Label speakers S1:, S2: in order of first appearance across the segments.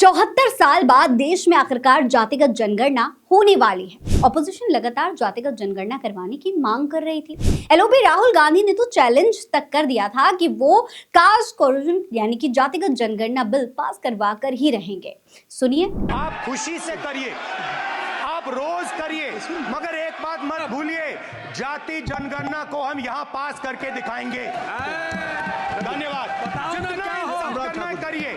S1: 74 साल बाद देश में आखिरकार जातिगत जनगणना होने वाली है। ऑपोजिशन लगातार जातिगत जनगणना करवाने की मांग कर रही थी। एलओपी राहुल गांधी ने तो चैलेंज तक कर दिया था कि वो कास्ट कोरिजन यानी कि जातिगत जनगणना बिल पास करवा कर ही रहेंगे। सुनिए।
S2: आप खुशी से करिए, आप रोज करिए, मगर एक बात मत भूलिए, जाति जनगणना को हम यहाँ पास करके दिखाएंगे। धन्यवाद। करिए।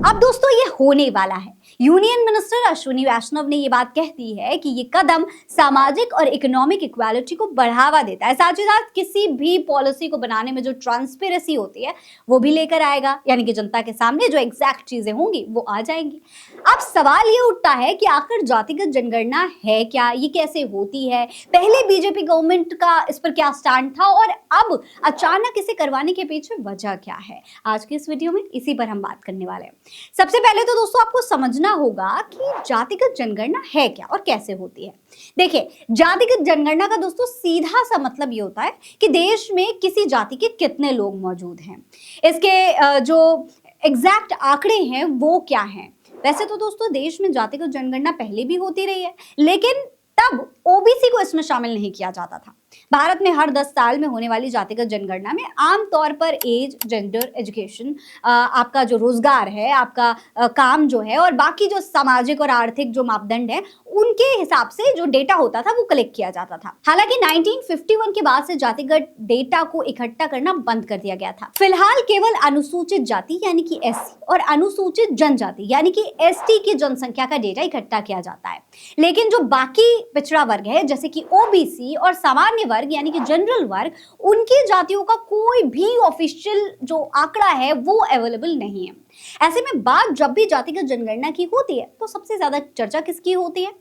S1: अब दोस्तों ये होने वाला है। यूनियन मिनिस्टर अश्विनी वैष्णव ने ये बात कह दी है कि ये कदम सामाजिक और इकोनॉमिक इक्वालिटी को बढ़ावा देता है, साथ ही साथ किसी भी पॉलिसी को बनाने में जो ट्रांसपेरेंसी होती है वो भी लेकर आएगा, यानी कि जनता के सामने जो एग्जैक्ट चीजें होंगी वो आ जाएंगी। अब सवाल ये उठता है कि आखिर जातिगत जनगणना है क्या, ये कैसे होती है, पहले बीजेपी गवर्नमेंट का इस पर क्या स्टैंड था और अब अचानक इसे करवाने के पीछे वजह क्या है। आज की इस वीडियो में इसी पर हम बात करने वाले हैं। सबसे पहले तो दोस्तों आपको समझना होगा कि जातिगत जनगणना है क्या और कैसे होती है। देखिए, जातिगत जनगणना का दोस्तों सीधा सा मतलब ये होता है कि देश में किसी जाति के कितने लोग मौजूद हैं, इसके जो एग्जैक्ट आंकड़े हैं वो क्या हैं। वैसे तो दोस्तों देश में जातिगत जनगणना पहले भी होती रही है, लेकिन तब ओबीसी को इसमें शामिल नहीं किया जाता था। भारत में हर 10 साल में होने वाली जातिगत जनगणना में आमतौर पर एज, जेंडर, एजुकेशन, आपका जो रोजगार है, आपका काम जो है और बाकी जो सामाजिक और आर्थिक जो मापदंड है उनके हिसाब से जो डेटा होता था वो कलेक्ट किया जाता था। हालांकि 1951 के बाद से जातिगत डेटा को इकट्ठा करना बंद कर दिया गया था। फिलहाल केवल अनुसूचित जाति यानी कि एससी और अनुसूचित जनजाति यानी कि एसटी की जनसंख्या का डेटा इकट्ठा किया जाता है, लेकिन जो बाकी पिछड़ा वर्ग है जैसे कि ओबीसी और सामान्य वर्ग यानी कि जनरल वर्ग, उनकी जातियों का कोई भी ऑफिशियल जो आंकड़ा है वो अवेलेबल नहीं है। ऐसे में बात जब भी जातिगत जनगणना की होती है तो सबसे ज्यादा चर्चा किसकी होती है?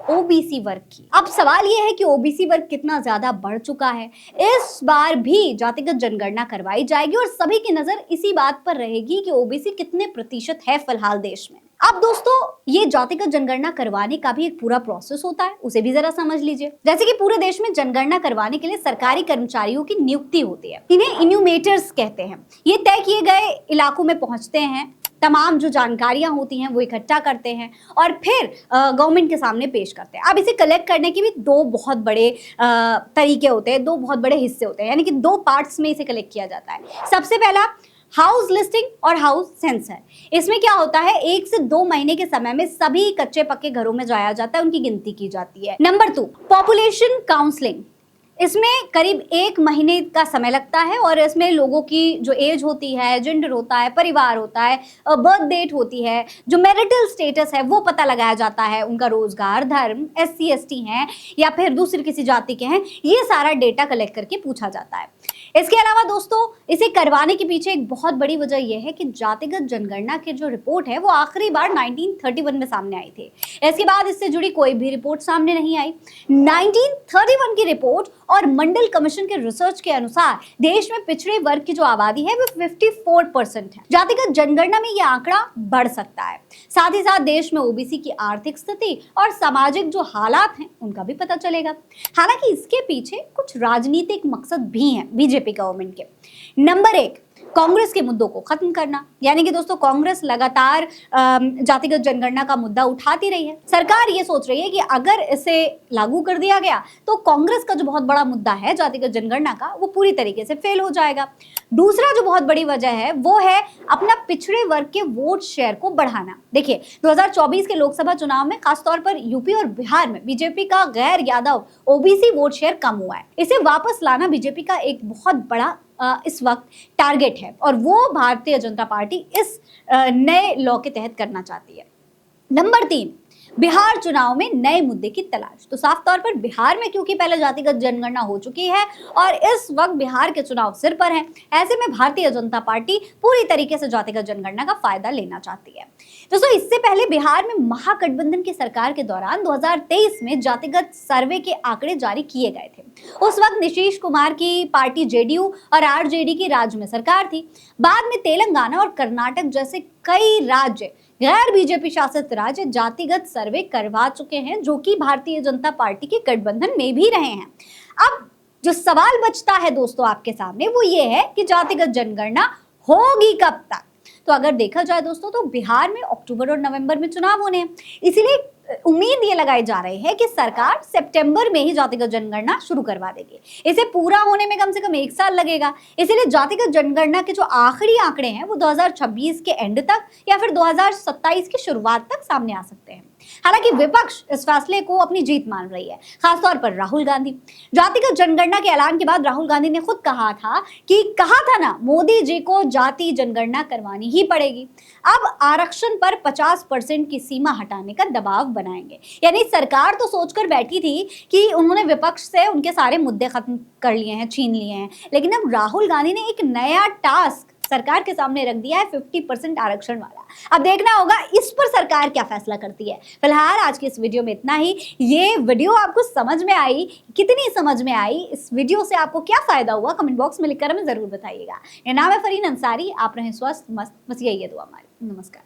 S1: ओबीसी वर्ग की। अब सवाल यह है कि ओबीसी वर्ग कितना ज्यादा बढ़ चुका है। इस बार भी जातिगत जनगणना करवाई जाएगी और सभी की नजर इसी बात पर रहेगी कि ओबीसी कितने प्रतिशत है फिलहाल देश में। अब दोस्तों ये जातिगत जनगणना करवाने का भी एक पूरा प्रोसेस होता है, उसे भी जरा समझ लीजिए। जैसे कि पूरे देश में जनगणना करवाने के लिए सरकारी कर्मचारियों की नियुक्ति होती है, इन्हें इन्यूमेटर्स कहते हैं। ये तय किए गए इलाकों में पहुंचते हैं, तमाम जो जानकारियां होती हैं वो इकट्ठा करते हैं और फिर गवर्नमेंट के सामने पेश करते हैं। अब इसे कलेक्ट करने के भी दो बहुत बड़े तरीके होते हैं, दो बहुत बड़े हिस्से होते हैं, यानी कि दो पार्ट्स में इसे कलेक्ट किया जाता है। सबसे पहला हाउस लिस्टिंग और हाउस सेंसर। इसमें क्या होता है, 1 से 2 महीने के समय में सभी कच्चे पक्के घरों में जाया जाता है, उनकी गिनती की जाती है। Number 2 population counselling. इसमें करीब 1 महीने का समय लगता है और इसमें लोगों की जो एज होती है, जेंडर होता है, परिवार होता है, बर्थ डेट होती है, जो मैरिटल स्टेटस है वो पता लगाया जाता है, उनका रोजगार, धर्म, एससी एसटी हैं या फिर दूसरी किसी जाति के हैं, ये सारा डेटा कलेक्ट करके पूछा जाता है। इसके अलावा दोस्तों इसे करवाने के पीछे एक बहुत बड़ी वजह यह है कि जातिगत जनगणना की जो रिपोर्ट है वो आखिरी बार 1931 में सामने आई थी। इसके बाद इससे जुड़ी कोई भी रिपोर्ट सामने नहीं आई। 1931 की रिपोर्ट और मंडल कमीशन के रिसर्च के अनुसार देश में पिछड़े वर्ग की जो आबादी है वो 54% है। जातिगत जनगणना में यह आंकड़ा बढ़ सकता है। साथ ही साथ देश में ओबीसी की आर्थिक स्थिति और सामाजिक जो हालात हैं उनका भी पता चलेगा। हालांकि इसके पीछे कुछ राजनीतिक मकसद भी हैं बीजेपी गवर्नमेंट के। नंबर 1 कांग्रेस के मुद्दों को खत्म करना, यानी कि दोस्तों कांग्रेस लगातार जातिगत जनगणना का मुद्दा उठाती रही है। सरकार ये सोच रही है कि अगर इसे लागू कर दिया गया तो कांग्रेस का जो बहुत बड़ा मुद्दा है जातिगत जनगणना का वो पूरी तरीके से फेल हो जाएगा। दूसरा जो बहुत बड़ी वजह है वो है अपना पिछड़े वर्ग के वोट शेयर को बढ़ाना। देखिए 2024 के लोकसभा चुनाव में खासतौर पर यूपी और बिहार में बीजेपी का गैर यादव ओबीसी वोट शेयर कम हुआ है। इसे वापस लाना बीजेपी का एक बहुत बड़ा इस वक्त टारगेट है और वो भारतीय जनता पार्टी इस नए लॉ के तहत करना चाहती है। नंबर 3 बिहार चुनाव में नए मुद्दे की तलाश। तो साफ तौर पर बिहार में क्योंकि पहले जातिगत जनगणना हो चुकी है और इस वक्त बिहार के चुनाव सिर पर हैं, ऐसे में भारतीय जनता पार्टी पूरी तरीके से जातिगत जनगणना का फायदा लेना चाहती है। दोस्तों इससे पहले बिहार में महागठबंधन की सरकार के दौरान 2023 में जातिगत सर्वे के आंकड़े जारी किए गए थे। उस वक्त नीतीश कुमार की पार्टी जेडीयू और आरजेडी की राज्य में सरकार थी। बाद में तेलंगाना और कर्नाटक जैसे कई राज्य, गैर बीजेपी शासित राज्य जातिगत सर्वे करवा चुके हैं, जो कि भारतीय जनता पार्टी के गठबंधन में भी रहे हैं। अब जो सवाल बचता है दोस्तों आपके सामने वो ये है कि जातिगत जनगणना होगी कब तक। तो अगर देखा जाए दोस्तों तो बिहार में अक्टूबर और नवंबर में चुनाव होने हैं, इसीलिए उम्मीद ये लगाई जा रही है कि सरकार सितंबर में ही जातिगत जनगणना शुरू करवा देगी। इसे पूरा होने में कम से कम 1 साल लगेगा। इसीलिए जातिगत जनगणना के जो आखिरी आंकड़े हैं वो 2026 के एंड तक या फिर 2027 की शुरुआत तक सामने आ सकते हैं। हालांकि विपक्ष इस फैसले को अपनी जीत मान रही है, खासतौर पर राहुल गांधी। जातिगत जनगणना के ऐलान के बाद राहुल गांधी ने खुद कहा था ना मोदी जी को जाति जनगणना करवानी ही पड़ेगी। अब आरक्षण पर 50% की सीमा हटाने का दबाव बनाएंगे। यानी सरकार तो सोचकर बैठी थी कि उन्होंने विपक्ष से उनके सारे मुद्दे खत्म कर लिए हैं, छीन लिए हैं, लेकिन अब राहुल गांधी ने एक नया टास्क सरकार के सामने रख दिया है, 50% आरक्षण वाला। अब देखना होगा इस पर सरकार क्या फैसला करती है। फिलहाल आज की इस वीडियो में इतना ही। ये वीडियो आपको समझ में आई, कितनी समझ में आई, इस वीडियो से आपको क्या फायदा हुआ, कमेंट बॉक्स में लिखकर हमें जरूर बताइएगा। मेरा नाम है फरीन अंसारी, आप रहें स्वस्थ मस्त, बस यही है दुआ हमारी। नमस्कार।